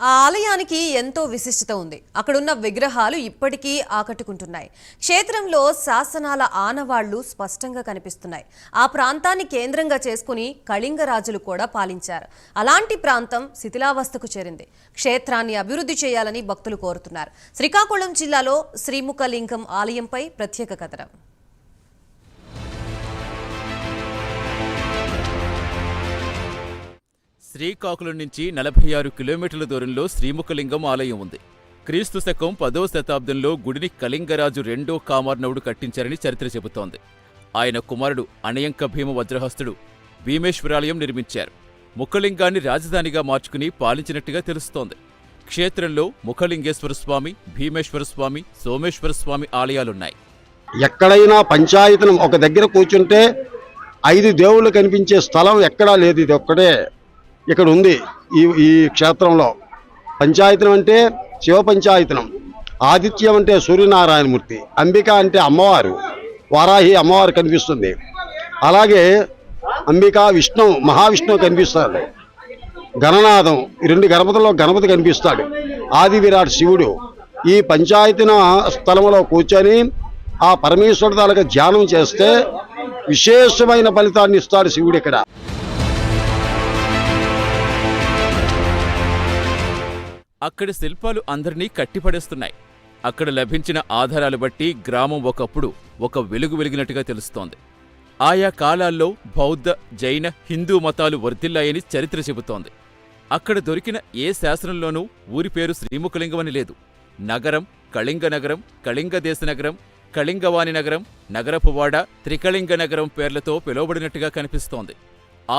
ఆ ఆలయానికి ఎంతో విశిష్టత ఉంది. అక్కడున్న విగ్రహాలు ఇప్పటికీ ఆకట్టుకుంటున్నాయి. క్షేత్రంలో శాసనాల ఆనవాళ్లు స్పష్టంగా కనిపిస్తున్నాయి. ఆ ప్రాంతాన్ని కేంద్రంగా చేసుకుని కళింగ రాజులు కూడా పాలించారు. అలాంటి ప్రాంతం శిథిలావస్థకు చేరింది. క్షేత్రాన్ని అభివృద్ధి చేయాలని భక్తులు కోరుతున్నారు. శ్రీకాకుళం జిల్లాలో శ్రీముఖలింగం ఆలయంపై ప్రత్యేక కథనం. శ్రీకాకుళం నుంచి 46 కిలోమీటర్ల దూరంలో శ్రీముఖలింగం ఆలయం ఉంది. క్రీస్తు శకం 10వ శతాబ్దంలో గుడిని కళింగరాజు రెండో కామార్నవుడు కట్టించారని చరిత్ర చెబుతోంది. ఆయన కుమారుడు అణయంక భీమ వజ్రహస్తుడు భీమేశ్వరాలయం నిర్మించారు. ముఖలింగాన్ని రాజధానిగా మార్చుకుని పాలించినట్టుగా తెలుస్తోంది. క్షేత్రంలో ముఖలింగేశ్వర స్వామి, భీమేశ్వర స్వామి, సోమేశ్వర స్వామి ఆలయాలున్నాయి. ఎక్కడైనా పంచాయతనం ఒక దగ్గర కూర్చుంటే 5 దేవుళ్ళు కనిపించే స్థలం ఎక్కడా లేదు. ఇది ఒక్కడే ఇక్కడ ఉంది. ఈ క్షేత్రంలో పంచాయతనం అంటే శివ పంచాయతనం, ఆదిత్యం అంటే సూర్యనారాయణమూర్తి, అంబిక అంటే అమ్మవారు, వారాహి అమ్మవారు కనిపిస్తుంది. అలాగే అంబిక, విష్ణు, మహావిష్ణువు కనిపిస్తారు. గణనాథం, 2 గణపతుల్లో గణపతి కనిపిస్తాడు. ఆది విరాట్ శివుడు. ఈ పంచాయతన స్థలంలో కూర్చొని ఆ పరమేశ్వరుడు తాలూకా ధ్యానం చేస్తే విశేషమైన ఫలితాన్ని ఇస్తాడు శివుడు. ఇక్కడ అక్కడి శిల్పాలు అందరినీ కట్టిపడేస్తున్నాయి. అక్కడ లభించిన ఆధారాలు బట్టి గ్రామం ఒకప్పుడు ఒక వెలుగు వెలిగినట్టుగా తెలుస్తోంది. ఆయా కాలాల్లో బౌద్ధ, జైన, హిందూ మతాలు వర్ధిల్లాయని చరిత్ర చెబుతోంది. అక్కడ దొరికిన ఏ శాసనంలోనూ ఊరి పేరు శ్రీముఖలింగమని లేదు. నగరం కళింగ నగరం, కళింగ దేశ నగరం, కళింగవాణి నగరం, నగరపువాడ, త్రికళింగ నగరం పేర్లతో పిలువబడినట్టుగా కనిపిస్తోంది.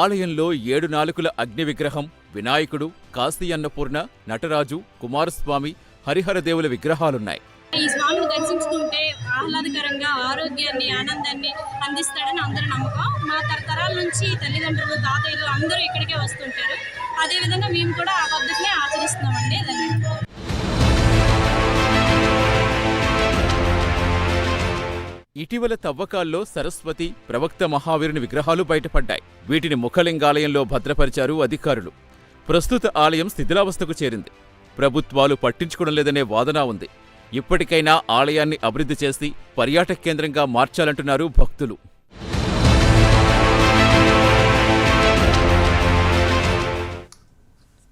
ఆలయంలో 7 నాలుకల అగ్ని విగ్రహం, వినాయకుడు, కాశీ అన్నపూర్ణ, నటరాజు, కుమారస్వామి, హరిహరదేవుల విగ్రహాలున్నాయి. ఈ స్వామిని దర్శించుకుంటే ఆహ్లాదకరంగా ఆరోగ్యాన్ని, ఆనందాన్ని అందిస్తాడని అందరూ నమ్మకం. మా తరతరాల నుంచి తల్లిదండ్రులు, తాతయ్యలు అందరూ ఇక్కడికే వస్తుంటారు. అదేవిధంగా మేము కూడా ఆ పద్ధతిని ఆచరిస్తున్నామండి. ఇటీవల తవ్వకాల్లో సరస్వతి, ప్రవక్త మహావీరుని విగ్రహాలు బయటపడ్డాయి. వీటిని ముఖలింగాలయంలో భద్రపరిచారు అధికారులు. ప్రస్తుత ఆలయం శిథిలావస్థకు చేరింది. ప్రభుత్వాలు పట్టించుకోవడం లేదనే వాదన ఉంది. ఇప్పటికైనా ఆలయాన్ని అభివృద్ధి చేసి పర్యాటక కేంద్రంగా మార్చాలంటున్నారు భక్తులు.